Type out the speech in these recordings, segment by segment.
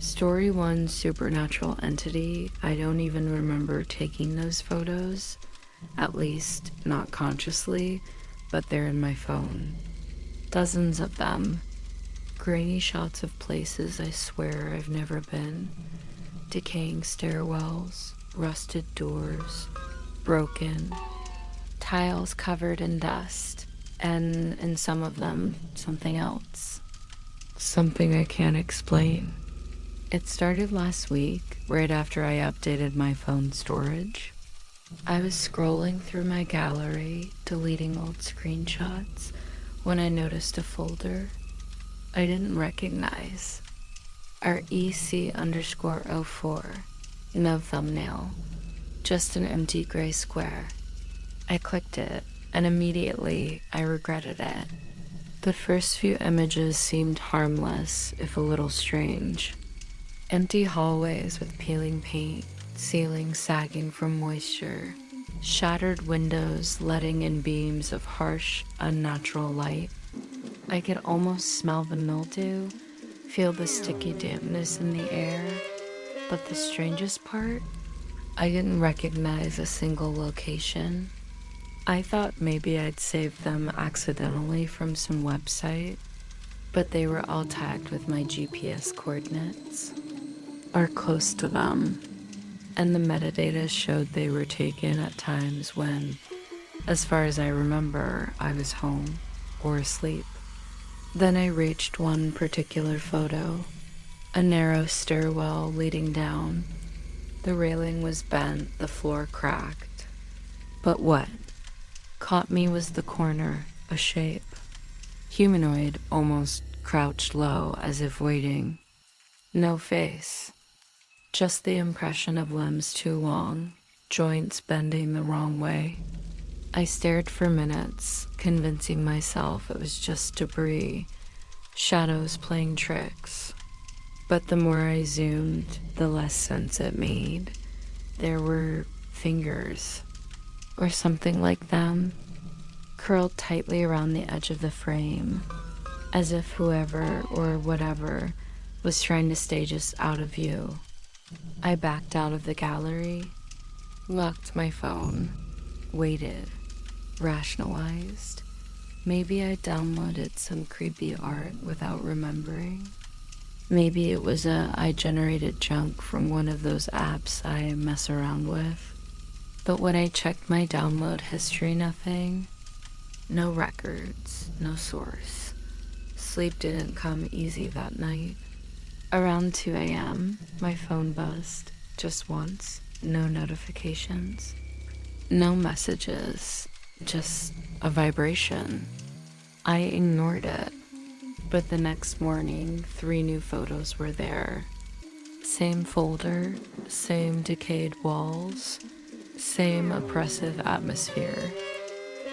Story 1, supernatural entity. I don't even remember taking those photos, at least not consciously, but they're in my phone. Dozens of them. Grainy shots of places I swear I've never been. Decaying stairwells, rusted doors, broken, tiles covered in dust, and in some of them, something else. Something I can't explain. It started last week, right after I updated my phone storage. I was scrolling through my gallery, deleting old screenshots, when I noticed a folder I didn't recognize. Our EC_04. No thumbnail. Just an empty gray square. I clicked it, and immediately I regretted it. The first few images seemed harmless, if a little strange. Empty hallways with peeling paint, ceilings sagging from moisture, shattered windows letting in beams of harsh, unnatural light. I could almost smell the mildew, feel the sticky dampness in the air, but the strangest part, I didn't recognize a single location. I thought maybe I'd saved them accidentally from some website, but they were all tagged with my GPS coordinates, or close to them, and the metadata showed they were taken at times when, as far as I remember, I was home or asleep. Then I reached one particular photo, a narrow stairwell leading down. The railing was bent, the floor cracked. But what caught me was the corner, a shape. Humanoid, almost crouched low as if waiting. No face. Just the impression of limbs too long, joints bending the wrong way. I stared for minutes, convincing myself it was just debris, shadows playing tricks. But the more I zoomed, the less sense it made. There were fingers, or something like them, curled tightly around the edge of the frame, as if whoever or whatever was trying to stage us out of view. I backed out of the gallery, locked my phone, waited, rationalized. Maybe I downloaded some creepy art without remembering. Maybe it was I generated junk from one of those apps I mess around with. But when I checked my download history, nothing. No records, no source. Sleep didn't come easy that night. Around 2 a.m., my phone buzzed, just once, no notifications. No messages, just a vibration. I ignored it, but the next morning, 3 new photos were there. Same folder, same decayed walls, same oppressive atmosphere.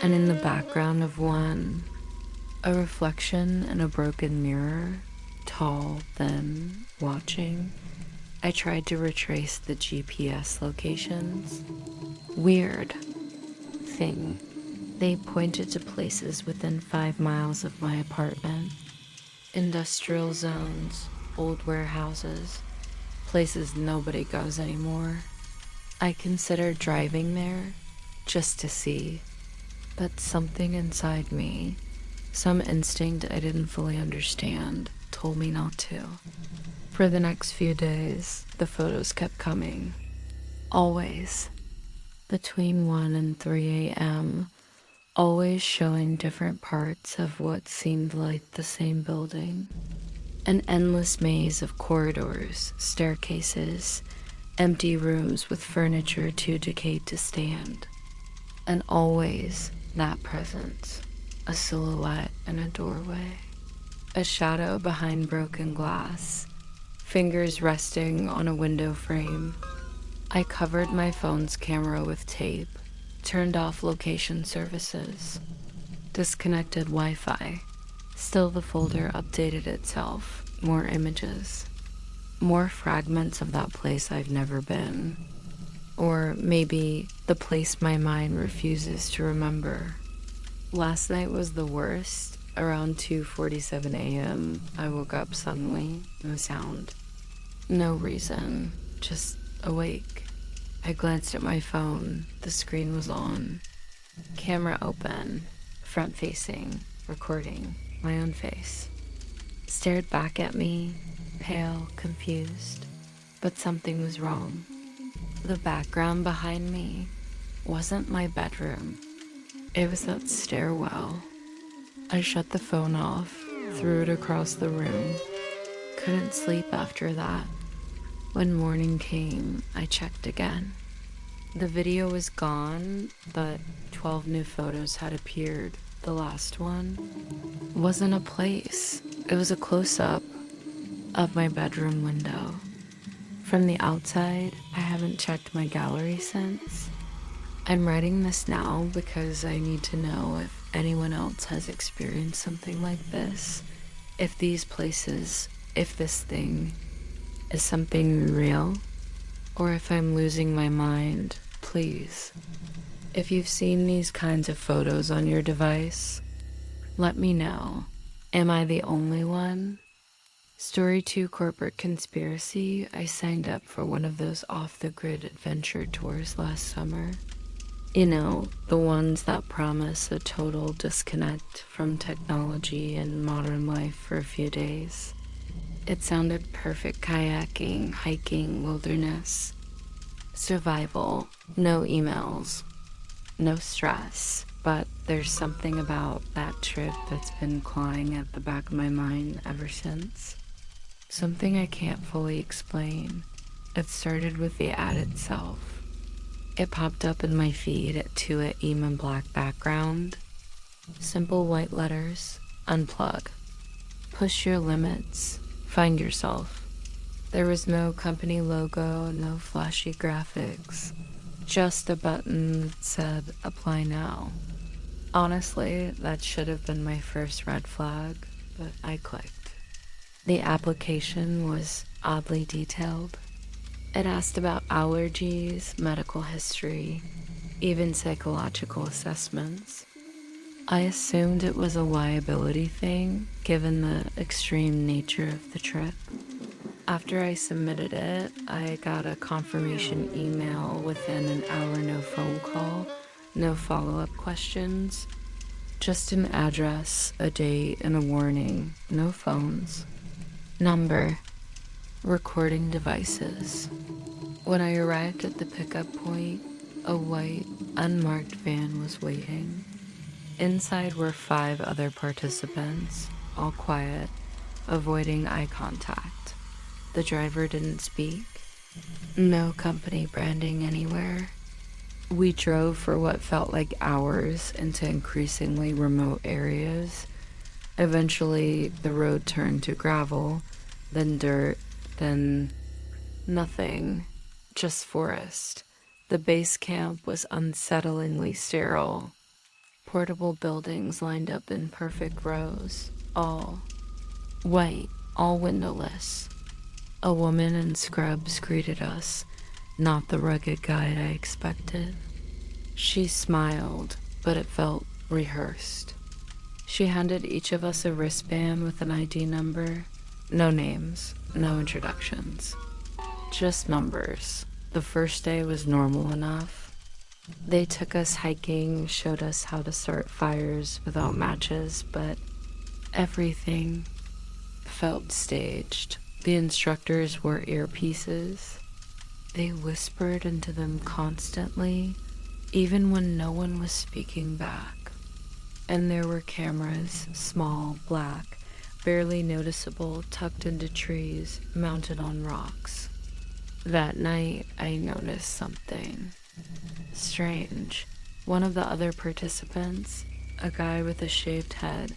And in the background of one, a reflection in a broken mirror, tall, thin, watching. I tried to retrace the GPS locations. Weird thing. They pointed to places within 5 miles of my apartment. Industrial zones, old warehouses, places nobody goes anymore. I considered driving there just to see, but something inside me, some instinct I didn't fully understand, told me not to. For the next few days, the photos kept coming. Always. Between 1 and 3 a.m., always showing different parts of what seemed like the same building. An endless maze of corridors, staircases, empty rooms with furniture too decayed to stand. And always that presence, a silhouette in a doorway. A shadow behind broken glass, fingers resting on a window frame. I covered my phone's camera with tape, turned off location services, disconnected Wi-Fi. Still the folder updated itself, more images, more fragments of that place I've never been. Or maybe the place my mind refuses to remember. Last night was the worst. Around 2:47 a.m., I woke up suddenly, no sound. No reason, just awake. I glanced at my phone. The screen was on. Camera open, front facing, recording my own face. Stared back at me, pale, confused, but something was wrong. The background behind me wasn't my bedroom. It was that stairwell. I shut the phone off, threw it across the room. Couldn't sleep after that. When morning came, I checked again. The video was gone, but 12 new photos had appeared. The last one wasn't a place. It was a close-up of my bedroom window. From the outside, I haven't checked my gallery since. I'm writing this now because I need to know if anyone else has experienced something like this. If these places, if this thing is something real, or if I'm losing my mind. Please, if you've seen these kinds of photos on your device, let me know. Am I the only one? Story 2 Corporate Conspiracy. I signed up for one of those off-the-grid adventure tours last summer. You know, the ones that promise a total disconnect from technology and modern life for a few days. It sounded perfect. Kayaking, hiking, wilderness, survival, no emails, no stress. But there's something about that trip that's been clawing at the back of my mind ever since. Something I can't fully explain. It started with the ad itself. It popped up in my feed at 2 a.m. in black background. Simple white letters, unplug. Push your limits. Find yourself. There was no company logo, no flashy graphics, just a button that said apply now. Honestly, that should have been my first red flag, but I clicked. The application was oddly detailed. It asked about allergies, medical history, even psychological assessments. I assumed it was a liability thing, given the extreme nature of the trip. After I submitted it, I got a confirmation email within an hour, no phone call, no follow-up questions, just an address, a date, and a warning, no phones. Number, recording devices. When I arrived at the pickup point, a white, unmarked van was waiting. Inside were 5 other participants, all quiet, avoiding eye contact. The driver didn't speak. No company branding anywhere. We drove for what felt like hours into increasingly remote areas. Eventually, the road turned to gravel, then dirt, then nothing, just forest. The base camp was unsettlingly sterile. Portable buildings lined up in perfect rows, all white, all windowless. A woman in scrubs greeted us, not the rugged guide I expected. She smiled, but it felt rehearsed. She handed each of us a wristband with an ID number. No names, no introductions, just numbers. The first day was normal enough. They took us hiking, showed us how to start fires without matches, but everything felt staged. The instructors wore earpieces. They whispered into them constantly, even when no one was speaking back. And there were cameras, small, black, barely noticeable, tucked into trees, mounted on rocks. That night, I noticed something strange. One of the other participants, a guy with a shaved head,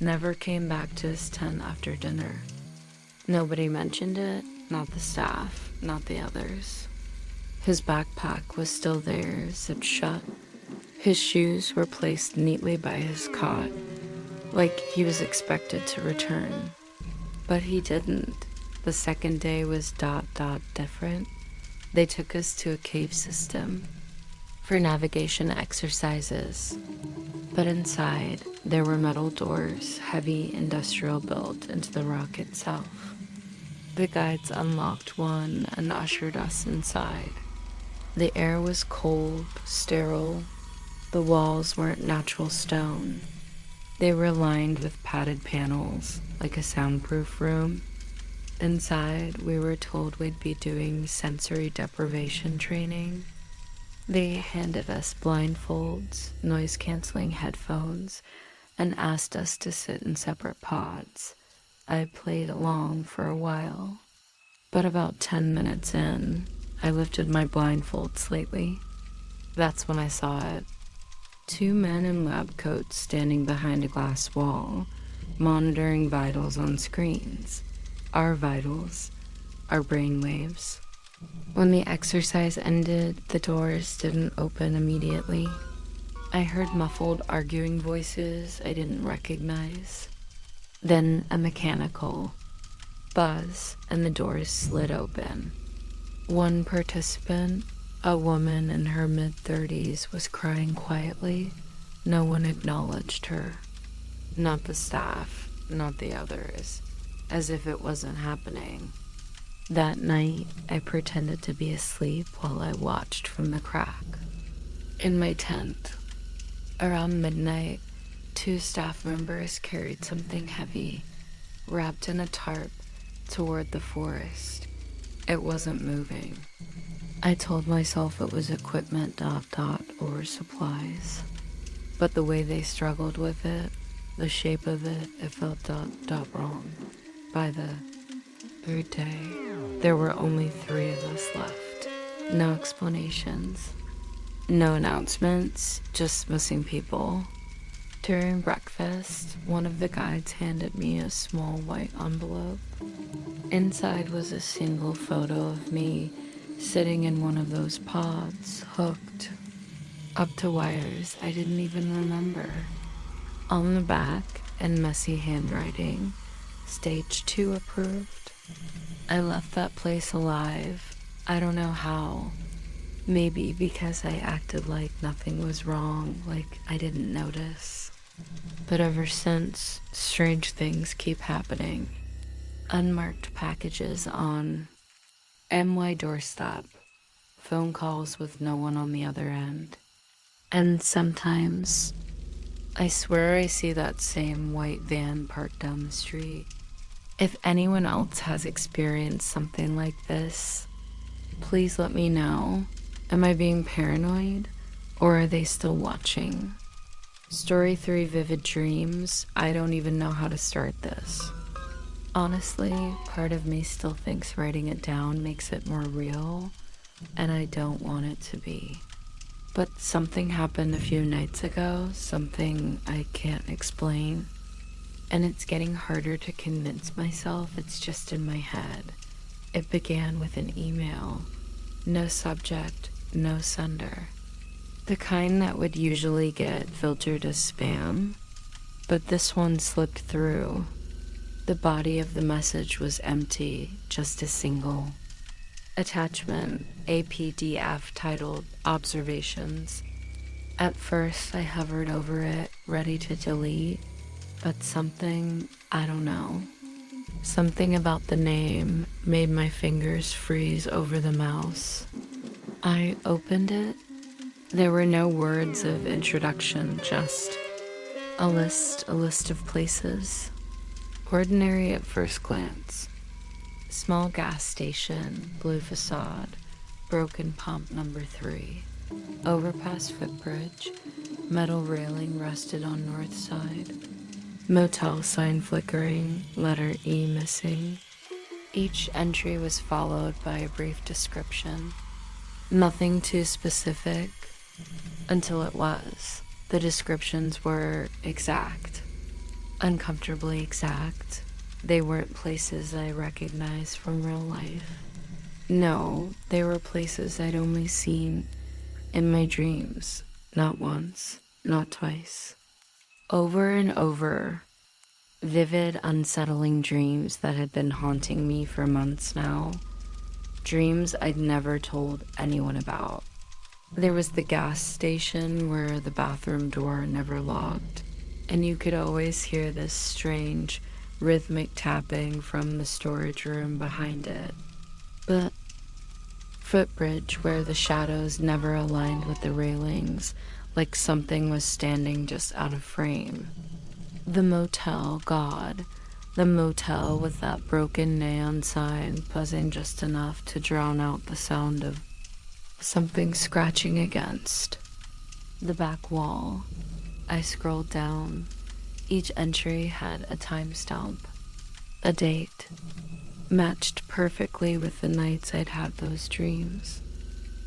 never came back to his tent after dinner. Nobody mentioned it, not the staff, not the others. His backpack was still there, zipped shut. His shoes were placed neatly by his cot, like he was expected to return. But he didn't. The second day was different. They took us to a cave system for navigation exercises. But inside, there were metal doors, heavy industrial built into the rock itself. The guides unlocked one and ushered us inside. The air was cold, sterile. The walls weren't natural stone. They were lined with padded panels, like a soundproof room. Inside, we were told we'd be doing sensory deprivation training. They handed us blindfolds, noise-canceling headphones, and asked us to sit in separate pods. I played along for a while, but about 10 minutes in, I lifted my blindfold slightly. That's when I saw it. Two men in lab coats standing behind a glass wall, monitoring vitals on screens. Our vitals, our brainwaves. When the exercise ended, the doors didn't open immediately. I heard muffled arguing voices I didn't recognize. Then a mechanical buzz, and the doors slid open. One participant, a woman in her mid-30s, was crying quietly. No one acknowledged her. Not the staff, not the others, as if it wasn't happening. That night, I pretended to be asleep while I watched from the crack. In my tent, around midnight, two staff members carried something heavy, wrapped in a tarp, toward the forest. It wasn't moving. I told myself it was equipment ... or supplies. But the way they struggled with it, the shape of it, it felt ... wrong. By the third day, there were only 3 of us left. No explanations. No announcements, just missing people. During breakfast, one of the guides handed me a small white envelope. Inside was a single photo of me sitting in one of those pods, hooked up to wires I didn't even remember. On the back, in messy handwriting, Stage 2 approved. I left that place alive. I don't know how. Maybe because I acted like nothing was wrong, like I didn't notice. But ever since, strange things keep happening. Unmarked packages on MY doorstep, phone calls with no one on the other end. And sometimes, I swear I see that same white van parked down the street. If anyone else has experienced something like this, please let me know. Am I being paranoid, or are they still watching? Story 3, Vivid Dreams. I don't even know how to start this. Honestly, part of me still thinks writing it down makes it more real, and I don't want it to be. But something happened a few nights ago, something I can't explain, and it's getting harder to convince myself it's just in my head. It began with an email. No subject, no sender. The kind that would usually get filtered as spam, but this one slipped through. The body of the message was empty, just a single attachment, a PDF titled Observations. At first, I hovered over it, ready to delete, but something, I don't know, something about the name made my fingers freeze over the mouse. I opened it. There were no words of introduction, just a list of places. Ordinary at first glance. Small gas station, blue facade, broken pump number 3. Overpass footbridge, metal railing rested on north side. Motel sign flickering, letter E missing. Each entry was followed by a brief description. Nothing too specific, until it was. The descriptions were exact. Uncomfortably exact. They weren't places I recognized from real life. No, they were places I'd only seen in my dreams. Not once, not twice. Over and over. Vivid, unsettling dreams that had been haunting me for months now. Dreams I'd never told anyone about. There was the gas station where the bathroom door never locked, and you could always hear this strange, rhythmic tapping from the storage room behind it. But footbridge where the shadows never aligned with the railings, like something was standing just out of frame. The motel, God. The motel with that broken neon sign buzzing just enough to drown out the sound of something scratching against the back wall. I scrolled down. Each entry had a timestamp, a date, matched perfectly with the nights I'd had those dreams.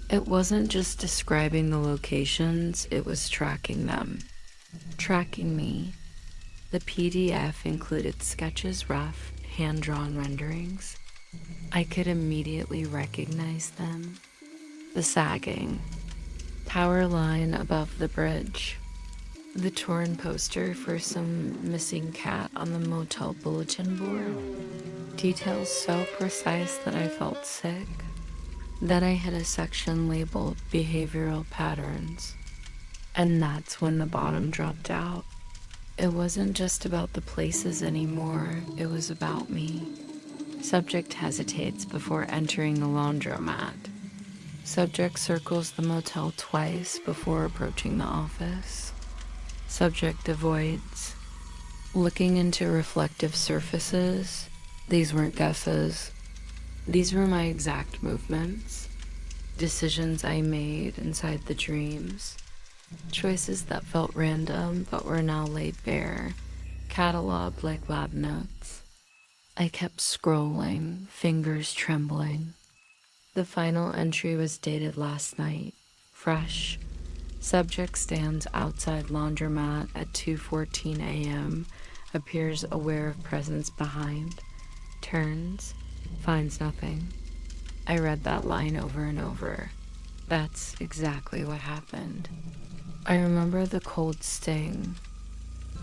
It wasn't just describing the locations, it was tracking them, tracking me. The PDF included sketches, rough, hand-drawn renderings. I could immediately recognize them. The sagging, power line above the bridge, the torn poster for some missing cat on the motel bulletin board. Details so precise that I felt sick. Then I hit a section labeled behavioral patterns. And that's when the bottom dropped out. It wasn't just about the places anymore, it was about me. Subject hesitates before entering the laundromat. Subject circles the motel twice before approaching the office. Subject avoids. Looking into reflective surfaces. These weren't guesses. These were my exact movements. Decisions I made inside the dreams. Choices that felt random but were now laid bare, cataloged like lab notes. I kept scrolling, fingers trembling. The final entry was dated last night, fresh. Subject stands outside laundromat at 2:14 a.m., appears aware of presence behind, turns, finds nothing. I read that line over and over. That's exactly what happened. I remember the cold sting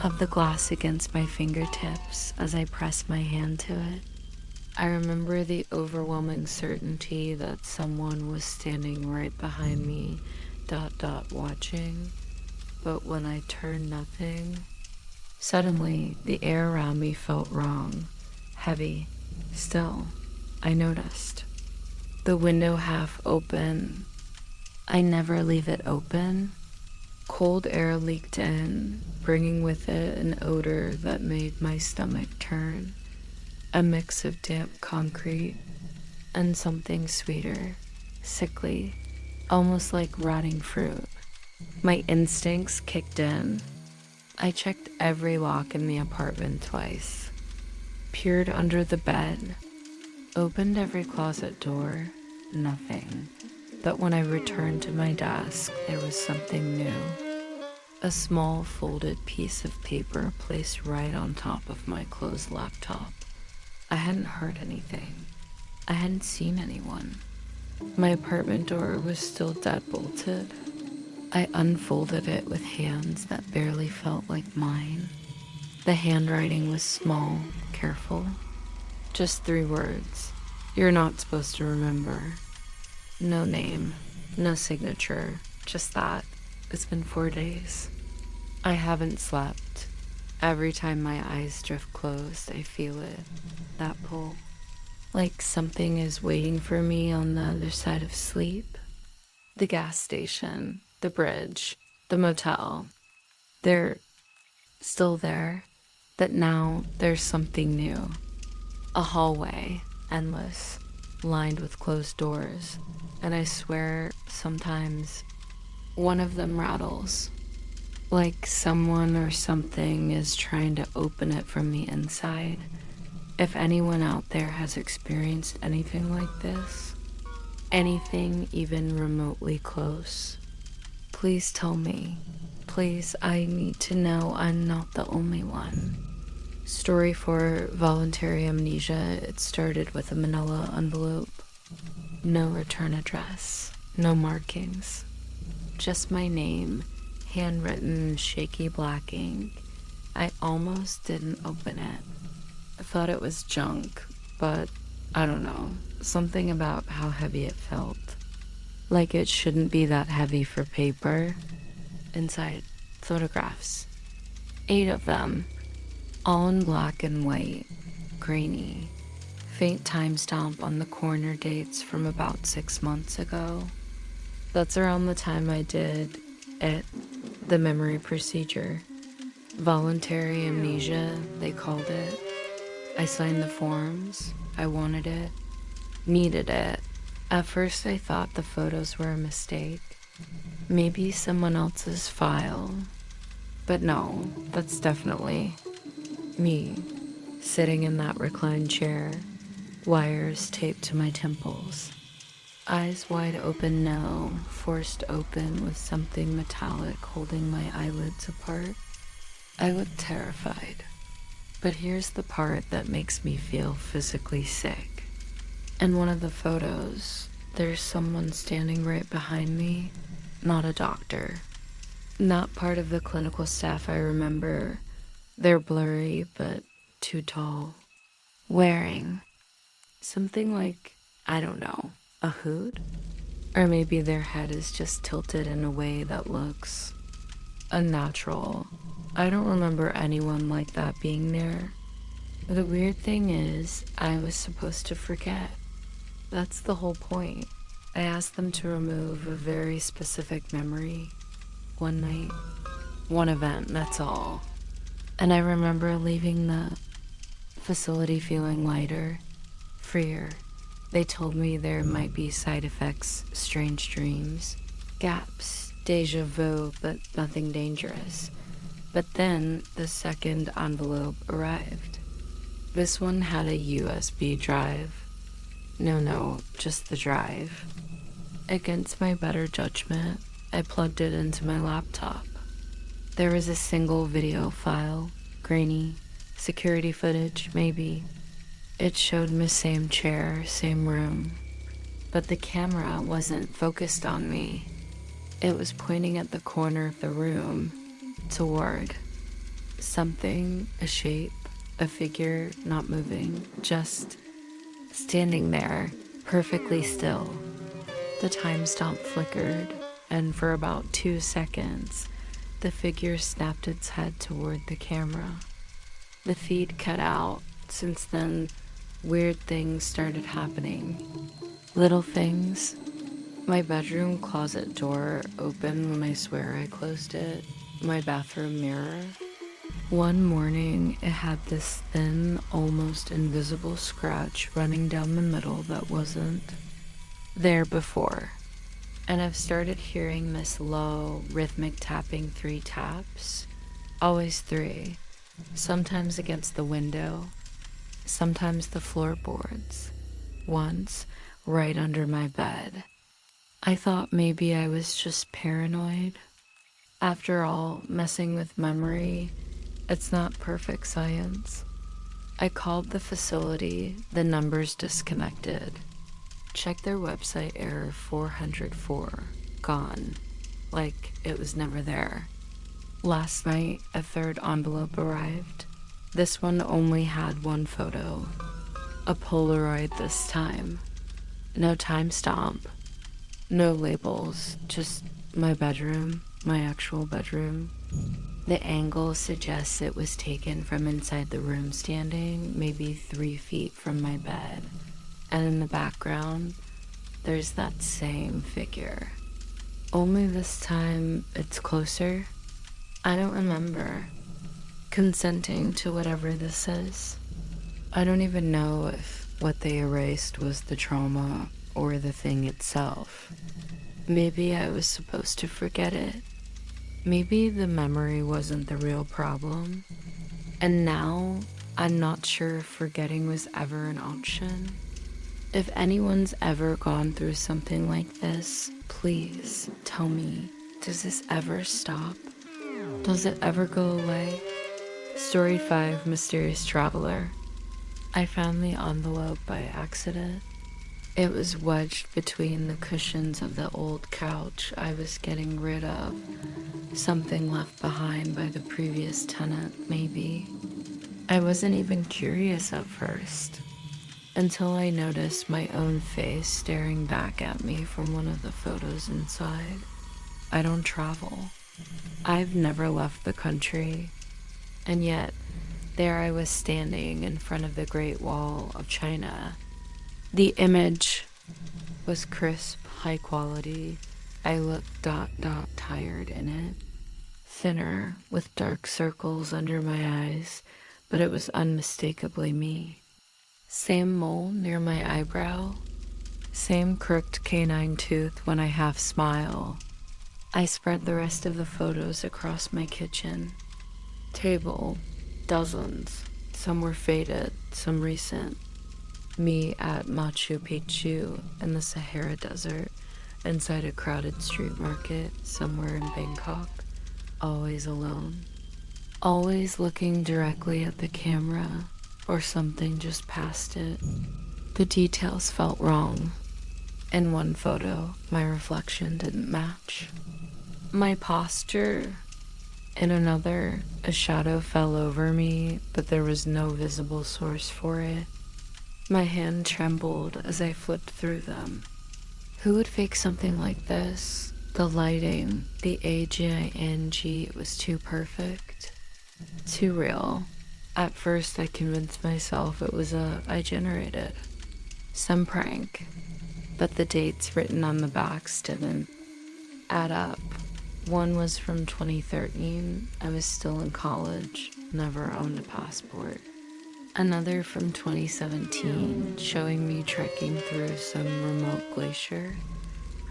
of the glass against my fingertips as I pressed my hand to it. I remember the overwhelming certainty that someone was standing right behind me, watching. But when I turned nothing, suddenly the air around me felt wrong, heavy, still. I noticed. The window half open. I never leave it open. Cold air leaked in, bringing with it an odor that made my stomach turn. A mix of damp concrete and something sweeter, sickly, almost like rotting fruit. My instincts kicked in. I checked every lock in the apartment twice, peered under the bed, opened every closet door, nothing. But when I returned to my desk, there was something new. A small folded piece of paper placed right on top of my closed laptop. I hadn't heard anything. I hadn't seen anyone. My apartment door was still dead-bolted. I unfolded it with hands that barely felt like mine. The handwriting was small, careful. Just 3 words. You're not supposed to remember. No name, no signature, just that. It's been 4 days. I haven't slept. Every time my eyes drift closed, I feel it. That pull. Like something is waiting for me on the other side of sleep. The gas station, the bridge, the motel. They're still there, but now there's something new. A hallway, endless, lined with closed doors. And I swear sometimes one of them rattles. Like someone or something is trying to open it from the inside. If anyone out there has experienced anything like this, anything even remotely close, please tell me. Please, I need to know I'm not the only one. Story for voluntary amnesia. It started with a manila envelope. No return address, no markings. Just my name, handwritten, shaky black ink. I almost didn't open it. I thought it was junk, but I don't know. Something about how heavy it felt. Like it shouldn't be that heavy for paper. Inside, photographs. 8 of them. all in black and white, grainy. Faint timestamp on the corner dates from about 6 months ago. That's around the time I did it, the memory procedure. Voluntary amnesia, they called it. I signed the forms. I wanted it, needed it. At first, I thought the photos were a mistake. Maybe someone else's file. But no, that's definitely me, sitting in that reclined chair, wires taped to my temples. Eyes wide open now, forced open with something metallic holding my eyelids apart. I look terrified. But here's the part that makes me feel physically sick. In one of the photos, there's someone standing right behind me, not a doctor. Not part of the clinical staff I remember. They're blurry, but too tall. Wearing something like, I don't know, a hood? Or maybe their head is just tilted in a way that looks unnatural. I don't remember anyone like that being there. The weird thing is, I was supposed to forget. That's the whole point. I asked them to remove a very specific memory. One night, one event, that's all. And I remember leaving the facility feeling lighter, freer. They told me there might be side effects, strange dreams, gaps, deja vu, but nothing dangerous. But then the second envelope arrived. This one had a USB drive. No, just the drive. Against my better judgment, I plugged it into my laptop. There was a single video file, grainy, security footage, maybe. It showed me same chair, same room. But the camera wasn't focused on me. It was pointing at the corner of the room, toward something, a shape, a figure not moving, just standing there, perfectly still. The timestamp flickered, and for about 2 seconds, the figure snapped its head toward the camera. The feed cut out. Since then, weird things started happening. Little things. My bedroom closet door opened when I swear I closed it. My bathroom mirror. One morning, it had this thin, almost invisible scratch running down the middle that wasn't there before. And I've started hearing this low, rhythmic tapping 3 taps. Always 3. Sometimes against the window. Sometimes the floorboards. Once, right under my bed. I thought maybe I was just paranoid. After all, messing with memory, it's not perfect science. I called the facility, the numbers disconnected. Checked their website, error 404, gone. Like it was never there. Last night, a 3rd envelope arrived. This one only had 1 photo. A Polaroid this time. No timestamp. No labels, just my bedroom, my actual bedroom. The angle suggests it was taken from inside the room standing, maybe 3 feet from my bed. And in the background, there's that same figure. Only this time, it's closer. I don't remember consenting to whatever this is. I don't even know if what they erased was the trauma or the thing itself. Maybe I was supposed to forget it. Maybe the memory wasn't the real problem. And now, I'm not sure if forgetting was ever an option. If anyone's ever gone through something like this, please tell me, does this ever stop? Does it ever go away? Story 5, Mysterious Traveler. I found the envelope by accident. It was wedged between the cushions of the old couch I was getting rid of. Something left behind by the previous tenant, maybe. I wasn't even curious at first, until I noticed my own face staring back at me from one of the photos inside. I don't travel. I've never left the country. And yet, There I was standing in front of the Great Wall of China. The image was crisp, high quality. I looked tired in it. Thinner, with dark circles under my eyes, but it was unmistakably me. Same mole near my eyebrow, same crooked canine tooth when I half smile. I spread the rest of the photos across my kitchen. Table, dozens. Some were faded, some recent. Me at Machu Picchu in the Sahara Desert, inside a crowded street market somewhere in Bangkok, always alone. Always looking directly at the camera, or something just past it. The details felt wrong. In one photo, my reflection didn't match. My posture. In another, a shadow fell over me, but there was no visible source for it. My hand trembled as I flipped through them. Who would fake something like this? The lighting, the AGING, it was too perfect. Too real. At first I convinced myself it was I generated. Some prank. But the dates written on the backs didn't add up. One was from 2013. I was still in college, never owned a passport. Another from 2017, showing me trekking through some remote glacier.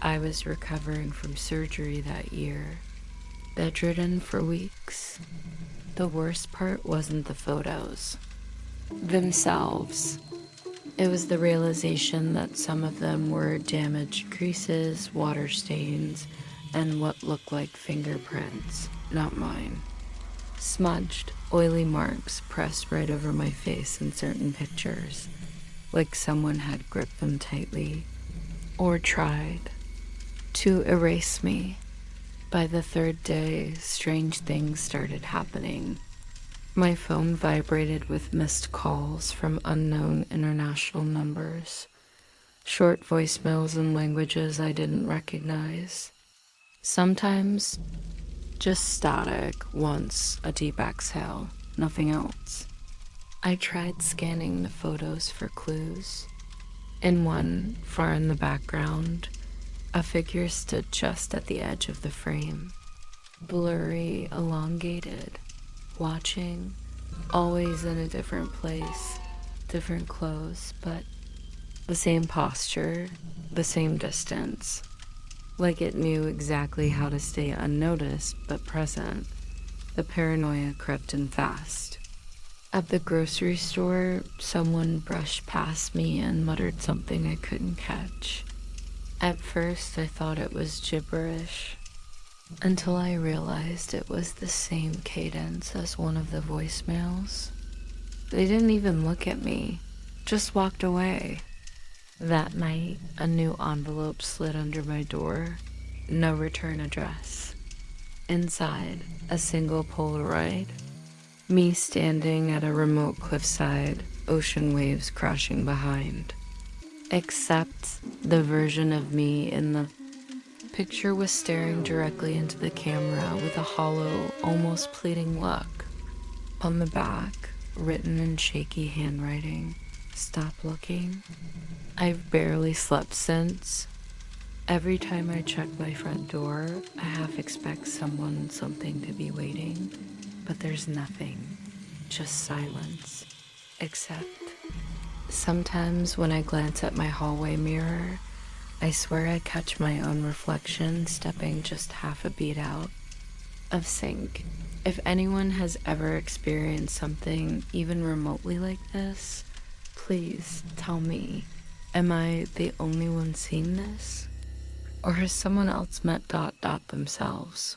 I was recovering from surgery that year, bedridden for weeks. The worst part wasn't the photos themselves. It was the realization that some of them were damaged creases, water stains, and what looked like fingerprints, not mine. Smudged, oily marks pressed right over my face in certain pictures, like someone had gripped them tightly, or tried to erase me. By the third day, strange things started happening. My phone vibrated with missed calls from unknown international numbers, short voicemails in languages I didn't recognize. Sometimes just static, once a deep exhale, nothing else. I tried scanning the photos for clues. In one, far in the background, a figure stood just at the edge of the frame, blurry, elongated, watching, always in a different place, different clothes, but the same posture, the same distance. Like it knew exactly how to stay unnoticed but present. The paranoia crept in fast. At the grocery store, someone brushed past me and muttered something I couldn't catch. At first, I thought it was gibberish, until I realized it was the same cadence as one of the voicemails. They didn't even look at me, just walked away. That night, a new envelope slid under my door. No return address. Inside, a single Polaroid. Me standing at a remote cliffside, ocean waves crashing behind. Except the version of me in the picture was staring directly into the camera with a hollow, almost pleading look. On the back, written in shaky handwriting, "Stop looking." I've barely slept since. Every time I check my front door, I half expect something to be waiting, but there's nothing, just silence. Except, sometimes when I glance at my hallway mirror, I swear I catch my own reflection stepping just half a beat out of sync. If anyone has ever experienced something even remotely like this, please tell me. Am I the only one seeing this? Or has someone else met ... themselves?